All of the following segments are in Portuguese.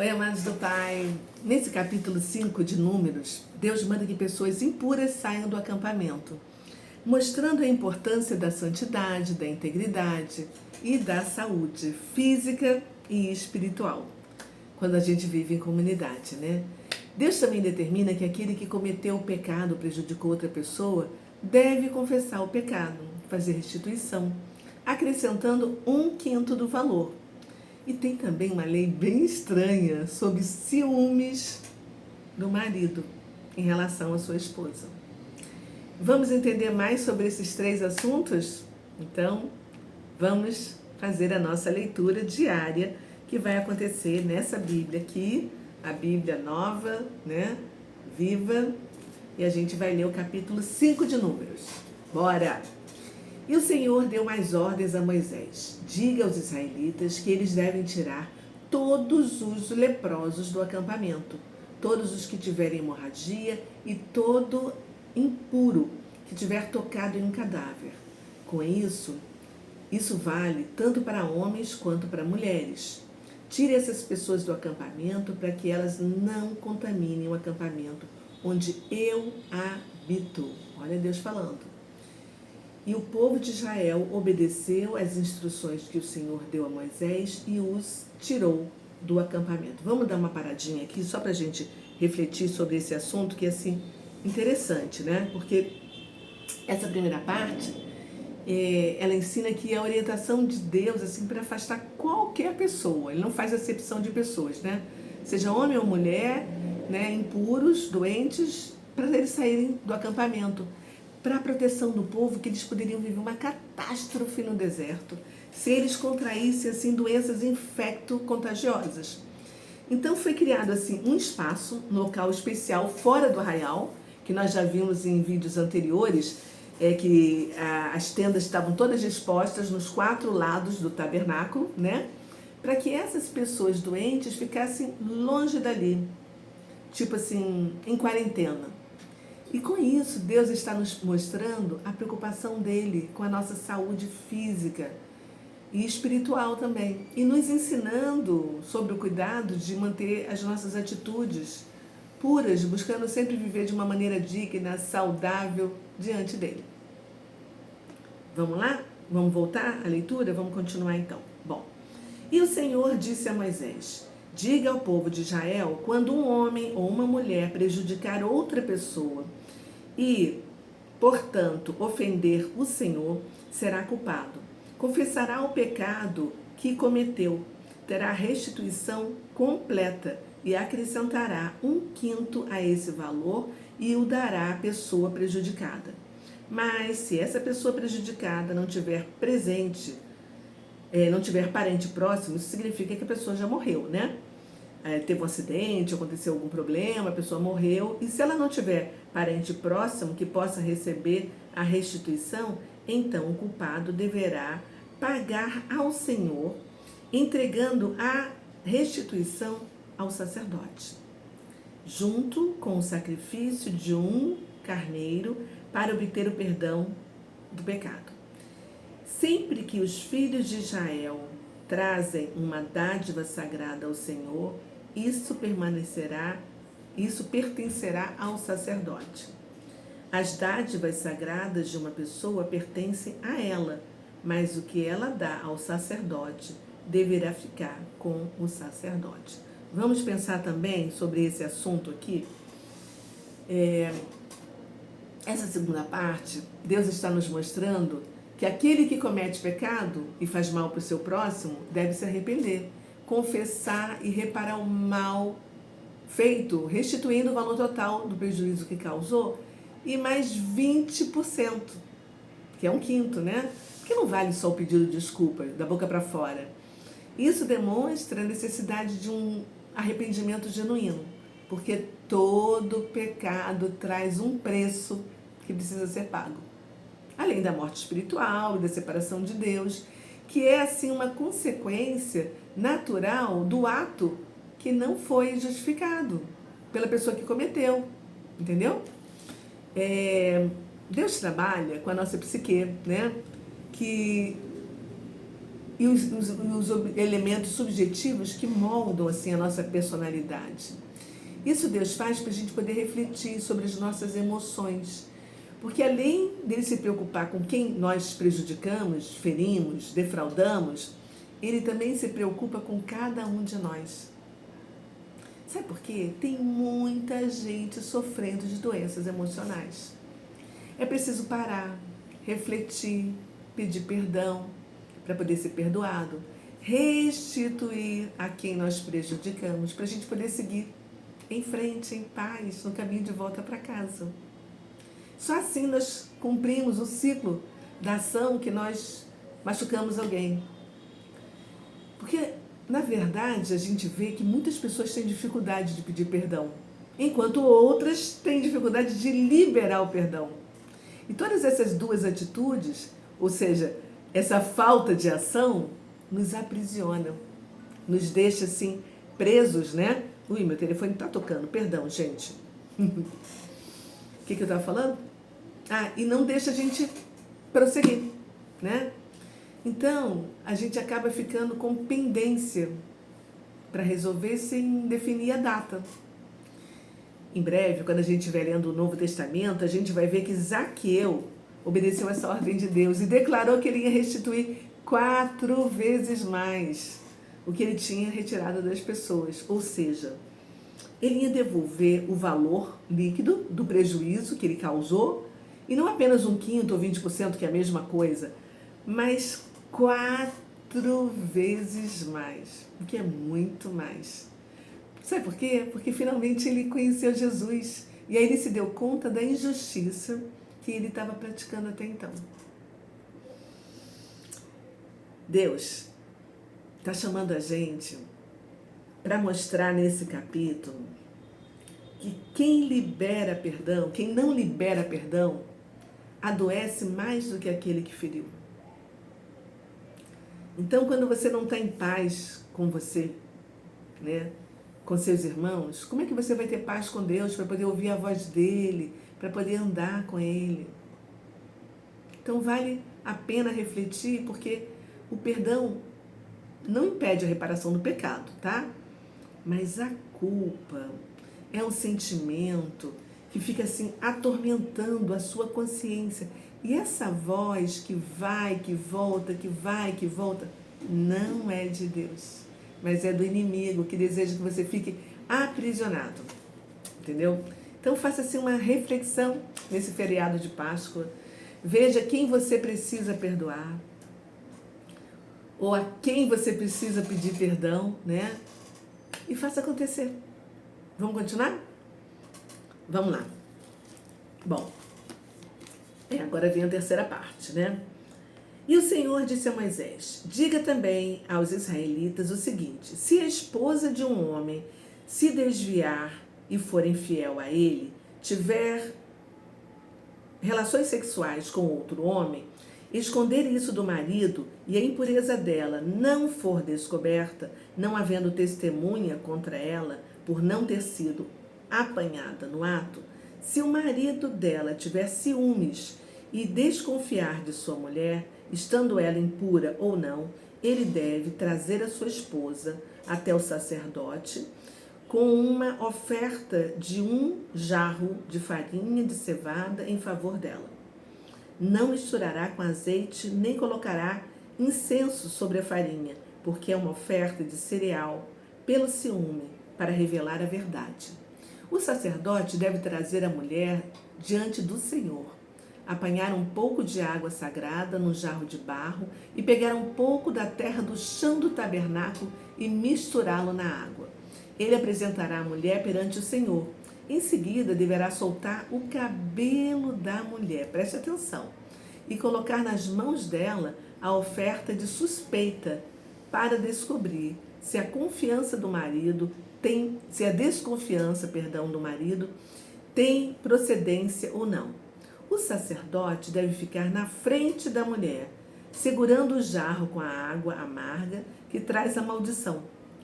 Oi, amados do Pai. Nesse capítulo 5 de Números, Deus manda que pessoas impuras saiam do acampamento, mostrando a importância da santidade, da integridade e da saúde física e espiritual, quando a gente vive em comunidade, né? Deus também determina que aquele que cometeu o pecado, prejudicou outra pessoa, deve confessar o pecado, fazer restituição, acrescentando 1/5 do valor. E tem também uma lei bem estranha sobre ciúmes do marido em relação à sua esposa. Vamos entender mais sobre esses 3 assuntos? Então, vamos fazer a nossa leitura diária que vai acontecer nessa Bíblia aqui, a Bíblia nova, né? Viva. E a gente vai ler o capítulo 5 de Números. Bora! E o Senhor deu mais ordens a Moisés. Diga aos israelitas que eles devem tirar todos os leprosos do acampamento, todos os que tiverem hemorragia e todo impuro que tiver tocado em um cadáver. Com isso vale tanto para homens quanto para mulheres. Tire essas pessoas do acampamento para que elas não contaminem o acampamento onde eu habito. Olha Deus falando. E o povo de Israel obedeceu às instruções que o Senhor deu a Moisés e os tirou do acampamento. Vamos dar uma paradinha aqui só para a gente refletir sobre esse assunto que é assim interessante, né? Porque essa primeira parte, ela ensina que a orientação de Deus assim para afastar qualquer pessoa. Ele não faz acepção de pessoas, né? Seja homem ou mulher, né? Impuros, doentes, para eles saírem do acampamento, para a proteção do povo, que eles poderiam viver uma catástrofe no deserto se eles contraíssem assim doenças infecto-contagiosas. Então foi criado assim um espaço, um local especial fora do arraial, que nós já vimos em vídeos anteriores, que as tendas estavam todas dispostas nos 4 lados do tabernáculo, né? Para que essas pessoas doentes ficassem longe dali, tipo assim, em quarentena. E com isso, Deus está nos mostrando a preocupação dele com a nossa saúde física e espiritual também. E nos ensinando sobre o cuidado de manter as nossas atitudes puras, buscando sempre viver de uma maneira digna, saudável diante dele. Vamos lá? Vamos voltar à leitura? Vamos continuar então. Bom, e o Senhor disse a Moisés: diga ao povo de Israel, quando um homem ou uma mulher prejudicar outra pessoa e, portanto, ofender o Senhor, será culpado. Confessará o pecado que cometeu, terá restituição completa e acrescentará 1/5 a esse valor e o dará à pessoa prejudicada. Mas se essa pessoa prejudicada não tiver presente, não tiver parente próximo, isso significa que a pessoa já morreu, né? Teve um acidente, aconteceu algum problema, a pessoa morreu, e se ela não tiver parente próximo que possa receber a restituição, então o culpado deverá pagar ao Senhor, entregando a restituição ao sacerdote, junto com o sacrifício de um carneiro para obter o perdão do pecado. Sempre que os filhos de Israel trazem uma dádiva sagrada ao Senhor, isso pertencerá ao sacerdote. As dádivas sagradas de uma pessoa pertencem a ela, mas o que ela dá ao sacerdote deverá ficar com o sacerdote. Vamos pensar também sobre esse assunto aqui. Essa segunda parte, Deus está nos mostrando que aquele que comete pecado e faz mal para o seu próximo deve se arrepender, confessar e reparar o mal feito, restituindo o valor total do prejuízo que causou e mais 20%, que é 1/5, né? Porque não vale só o pedido de desculpa, da boca para fora. Isso demonstra a necessidade de um arrependimento genuíno, porque todo pecado traz um preço que precisa ser pago. Além da morte espiritual e da separação de Deus, que é assim uma consequência natural do ato que não foi justificado pela pessoa que cometeu, entendeu? Deus trabalha com a nossa psique, né? Que e os elementos subjetivos que moldam assim a nossa personalidade. Isso Deus faz para a gente poder refletir sobre as nossas emoções. Porque além dele se preocupar com quem nós prejudicamos, ferimos, defraudamos, ele também se preocupa com cada um de nós. Sabe por quê? Tem muita gente sofrendo de doenças emocionais. É preciso parar, refletir, pedir perdão para poder ser perdoado, restituir a quem nós prejudicamos, para a gente poder seguir em frente, em paz, no caminho de volta para casa. Só assim nós cumprimos o ciclo da ação que nós machucamos alguém. Porque, na verdade, a gente vê que muitas pessoas têm dificuldade de pedir perdão, enquanto outras têm dificuldade de liberar o perdão. E todas essas duas atitudes, ou seja, essa falta de ação, nos aprisionam, nos deixa assim presos, né? Ui, meu telefone está tocando, perdão, gente. O que eu estava falando? E não deixa a gente prosseguir, né? Então, a gente acaba ficando com pendência para resolver sem definir a data. Em breve, quando a gente estiver lendo o Novo Testamento, a gente vai ver que Zaqueu obedeceu essa ordem de Deus e declarou que ele ia restituir 4 vezes mais o que ele tinha retirado das pessoas. Ou seja, ele ia devolver o valor líquido do prejuízo que ele causou, e não apenas 1/5 ou 20%, que é a mesma coisa, mas 4 vezes mais, o que é muito mais. Sabe por quê? Porque finalmente ele conheceu Jesus e aí ele se deu conta da injustiça que ele estava praticando até então. Deus está chamando a gente para mostrar nesse capítulo que quem libera perdão, quem não libera perdão, adoece mais do que aquele que feriu. Então, quando você não está em paz com você, né, com seus irmãos, como é que você vai ter paz com Deus para poder ouvir a voz dele, para poder andar com ele? Então, vale a pena refletir, porque o perdão não impede a reparação do pecado, tá? Mas a culpa é um sentimento que fica assim atormentando a sua consciência. E essa voz que vai, que volta, que vai, que volta, não é de Deus, mas é do inimigo que deseja que você fique aprisionado. Entendeu? Então faça assim uma reflexão nesse feriado de Páscoa. Veja quem você precisa perdoar, ou a quem você precisa pedir perdão, né? E faça acontecer. Vamos continuar? Vamos lá. Bom, agora vem a terceira parte, né? E o Senhor disse a Moisés: diga também aos israelitas o seguinte: se a esposa de um homem se desviar e for infiel a ele, tiver relações sexuais com outro homem, esconder isso do marido e a impureza dela não for descoberta, não havendo testemunha contra ela por não ter sido apanhada no ato, se o marido dela tiver ciúmes e desconfiar de sua mulher, estando ela impura ou não, ele deve trazer a sua esposa até o sacerdote com uma oferta de 1 jarro de farinha de cevada em favor dela. Não misturará com azeite, nem colocará incenso sobre a farinha, porque é uma oferta de cereal, pelo ciúme, para revelar a verdade. O sacerdote deve trazer a mulher diante do Senhor, apanhar um pouco de água sagrada num jarro de barro e pegar um pouco da terra do chão do tabernáculo e misturá-lo na água. Ele apresentará a mulher perante o Senhor. Em seguida, deverá soltar o cabelo da mulher, preste atenção, e colocar nas mãos dela a oferta de suspeita para descobrir se a desconfiança do marido tem procedência ou não. O sacerdote deve ficar na frente da mulher, segurando o jarro com a água amarga que traz a maldição.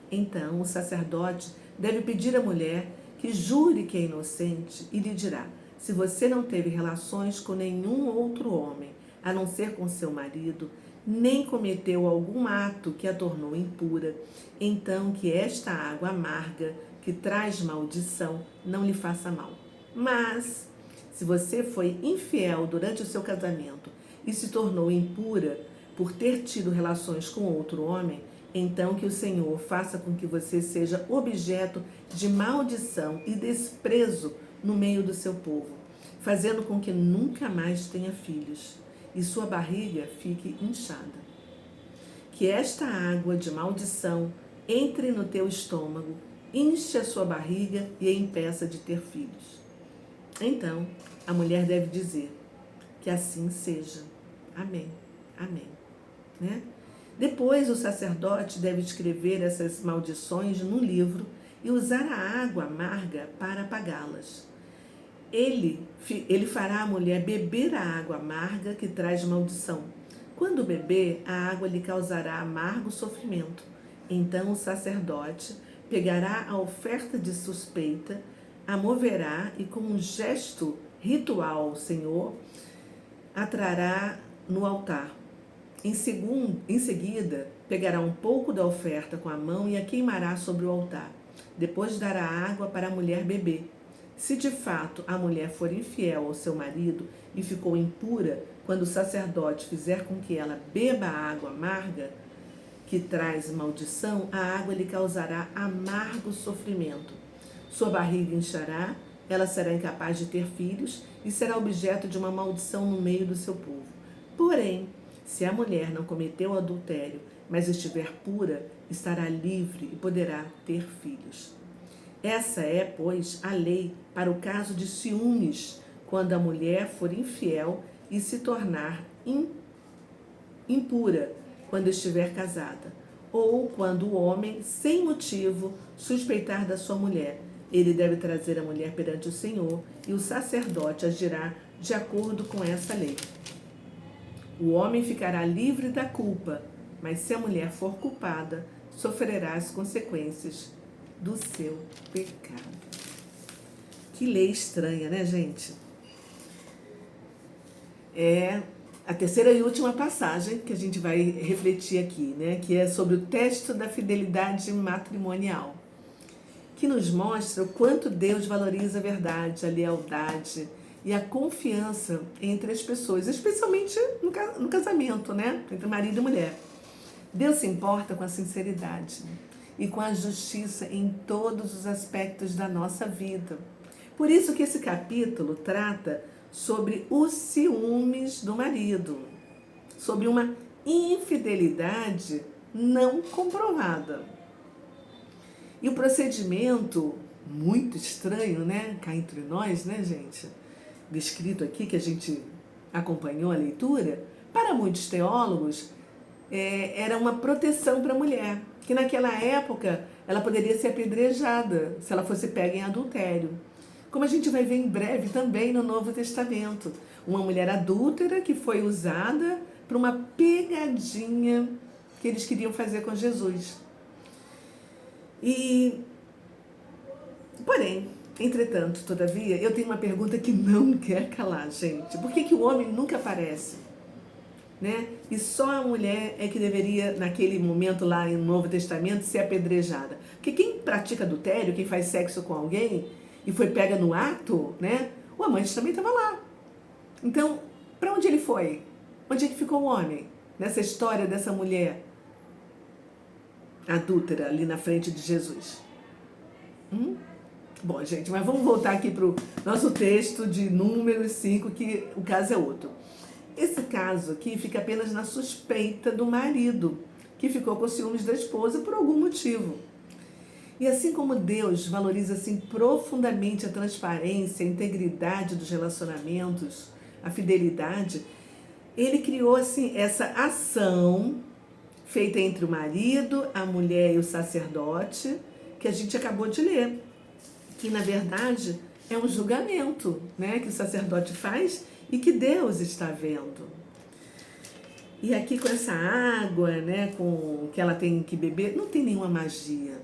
Então, o sacerdote deve pedir à mulher que jure que é inocente e lhe dirá: se você não teve relações com nenhum outro homem, a não ser com seu marido, nem cometeu algum ato que a tornou impura, então que esta água amarga, que traz maldição, não lhe faça mal. Mas, se você foi infiel durante o seu casamento e se tornou impura por ter tido relações com outro homem, então que o Senhor faça com que você seja objeto de maldição e desprezo no meio do seu povo, fazendo com que nunca mais tenha filhos e sua barriga fique inchada. Que esta água de maldição entre no teu estômago, enche a sua barriga e a impeça de ter filhos. Então, a mulher deve dizer que assim seja. Amém. Amém. Né? Depois, o sacerdote deve escrever essas maldições num livro e usar a água amarga para apagá-las. Ele fará a mulher beber a água amarga que traz maldição. Quando beber, a água lhe causará amargo sofrimento. Então o sacerdote pegará a oferta de suspeita, a moverá e com um gesto ritual ao Senhor, a trará no altar. Em seguida, pegará um pouco da oferta com a mão e a queimará sobre o altar. Depois dará água para a mulher beber. Se de fato a mulher for infiel ao seu marido e ficou impura, quando o sacerdote fizer com que ela beba a água amarga, que traz maldição, a água lhe causará amargo sofrimento. Sua barriga inchará, ela será incapaz de ter filhos e será objeto de uma maldição no meio do seu povo. Porém, se a mulher não cometeu adultério, mas estiver pura, estará livre e poderá ter filhos. Essa é, pois, a lei para o caso de ciúmes, quando a mulher for infiel e se tornar impura quando estiver casada, ou quando o homem, sem motivo, suspeitar da sua mulher. Ele deve trazer a mulher perante o Senhor e o sacerdote agirá de acordo com essa lei. O homem ficará livre da culpa, mas se a mulher for culpada, sofrerá as consequências do seu pecado. Que lei estranha, né, gente? É a terceira e última passagem que a gente vai refletir aqui, né? Que é sobre o teste da fidelidade matrimonial, que nos mostra o quanto Deus valoriza a verdade, a lealdade e a confiança entre as pessoas, especialmente no casamento, né? Entre marido e mulher. Deus se importa com a sinceridade e com a justiça em todos os aspectos da nossa vida. Por isso que esse capítulo trata sobre os ciúmes do marido, sobre uma infidelidade não comprovada. E o procedimento muito estranho, né, cá entre nós, né, gente, descrito aqui, que a gente acompanhou a leitura, para muitos teólogos, era uma proteção para a mulher, que naquela época ela poderia ser apedrejada se ela fosse pega em adultério. Como a gente vai ver em breve também no Novo Testamento, uma mulher adúltera que foi usada para uma pegadinha que eles queriam fazer com Jesus. Porém, entretanto, todavia, eu tenho uma pergunta que não quer calar, gente. Por que o homem nunca aparece? Né? E só a mulher é que deveria, naquele momento lá no Novo Testamento, ser apedrejada. Porque quem pratica adultério, quem faz sexo com alguém e foi pega no ato, né? O amante também estava lá. Então, para onde ele foi? Onde é que ficou o homem? Nessa história dessa mulher adúltera ali na frente de Jesus. Bom, gente, mas vamos voltar aqui para o nosso texto de Números 5, que o caso é outro. Esse caso aqui fica apenas na suspeita do marido, que ficou com ciúmes da esposa por algum motivo. E assim como Deus valoriza assim profundamente a transparência, a integridade dos relacionamentos, a fidelidade, Ele criou assim essa ação feita entre o marido, a mulher e o sacerdote, que a gente acabou de ler, que na verdade é um julgamento, né, que o sacerdote faz e que Deus está vendo. E aqui com essa água, né, com que ela tem que beber, não tem nenhuma magia.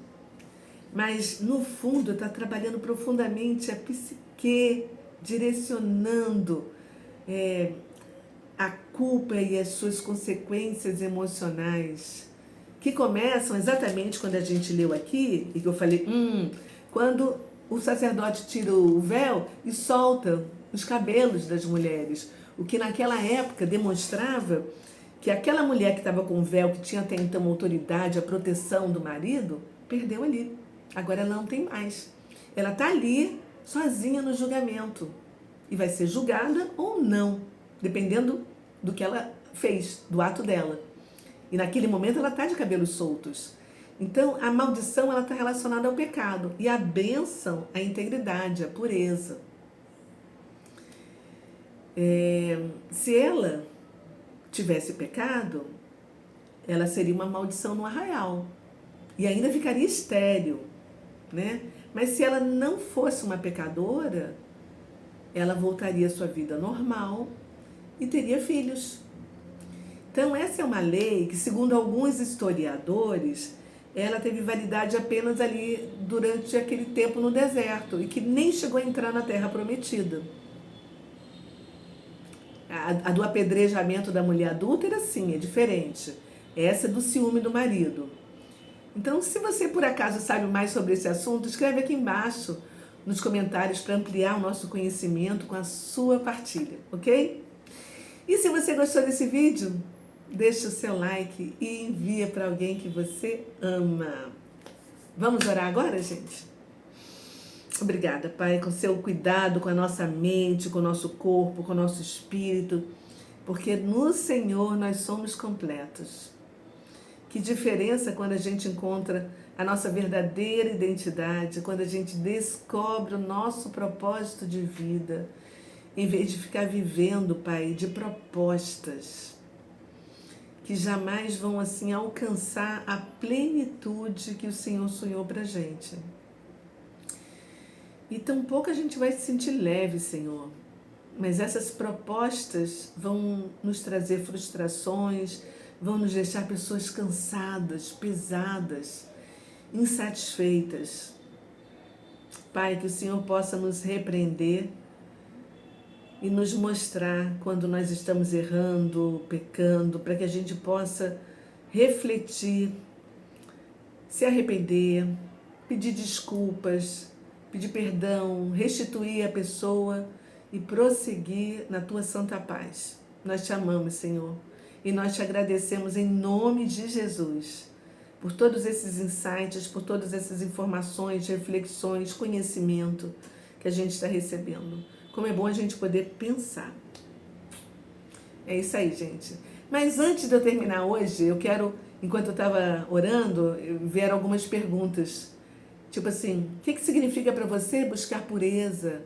Mas no fundo está trabalhando profundamente a psique, direcionando a culpa e as suas consequências emocionais, que começam exatamente quando a gente leu aqui, e que eu falei, quando o sacerdote tira o véu e solta os cabelos das mulheres, o que naquela época demonstrava que aquela mulher que estava com o véu, que tinha até então a autoridade, a proteção do marido, perdeu ali. Agora ela não tem mais. Ela está ali, sozinha no julgamento. E vai ser julgada ou não, dependendo do que ela fez, do ato dela. E naquele momento ela está de cabelos soltos. Então a maldição ela está relacionada ao pecado. E a bênção, a integridade, a pureza. Se ela tivesse pecado, ela seria uma maldição no arraial. E ainda ficaria estéril, né? Mas se ela não fosse uma pecadora, ela voltaria à sua vida normal e teria filhos. Então essa é uma lei que, segundo alguns historiadores, ela teve validade apenas ali durante aquele tempo no deserto e que nem chegou a entrar na Terra Prometida. A do apedrejamento da mulher adúltera, sim, é diferente. Essa é do ciúme do marido. Então, se você por acaso sabe mais sobre esse assunto, escreve aqui embaixo nos comentários para ampliar o nosso conhecimento com a sua partilha, ok? E se você gostou desse vídeo, deixa o seu like e envia para alguém que você ama. Vamos orar agora, gente? Obrigada, Pai, com seu cuidado com a nossa mente, com o nosso corpo, com o nosso espírito, porque no Senhor nós somos completos. Que diferença quando a gente encontra a nossa verdadeira identidade, quando a gente descobre o nosso propósito de vida, em vez de ficar vivendo, Pai, de propostas que jamais vão assim alcançar a plenitude que o Senhor sonhou pra gente. E tampouco a gente vai se sentir leve, Senhor. Mas essas propostas vão nos trazer frustrações, vão nos deixar pessoas cansadas, pesadas, insatisfeitas. Pai, que o Senhor possa nos repreender e nos mostrar quando nós estamos errando, pecando, para que a gente possa refletir, se arrepender, pedir desculpas, pedir perdão, restituir a pessoa e prosseguir na tua santa paz. Nós te amamos, Senhor, e nós te agradecemos em nome de Jesus por todos esses insights, por todas essas informações, reflexões, conhecimento que a gente está recebendo. Como é bom a gente poder pensar. É isso aí, gente. Mas antes de eu terminar hoje, eu quero, enquanto eu estava orando, vieram algumas perguntas. Tipo assim, o que significa para você buscar pureza,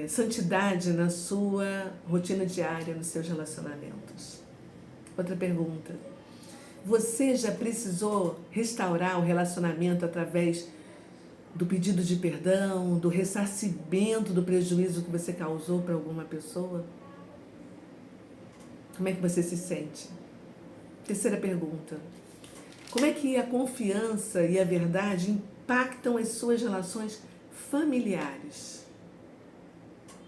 santidade na sua rotina diária, nos seus relacionamentos? Outra pergunta. Você já precisou restaurar o relacionamento através do pedido de perdão, do ressarcimento do prejuízo que você causou para alguma pessoa? Como é que você se sente? Terceira pergunta. Como é que a confiança e a verdade impactam as suas relações familiares?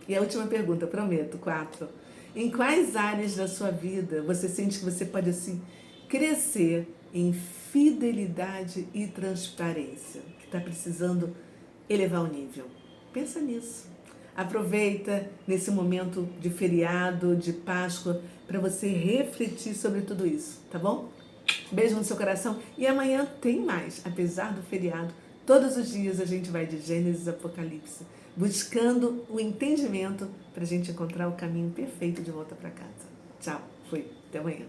E a última pergunta, prometo, 4. Em quais áreas da sua vida você sente que você pode, assim, crescer em fidelidade e transparência, que está precisando elevar o nível? Pensa nisso. Aproveita nesse momento de feriado, de Páscoa, para você refletir sobre tudo isso, tá bom? Beijo no seu coração e amanhã tem mais. Apesar do feriado, todos os dias a gente vai de Gênesis a Apocalipse, buscando o entendimento para a gente encontrar o caminho perfeito de volta para casa. Tchau, fui, até amanhã.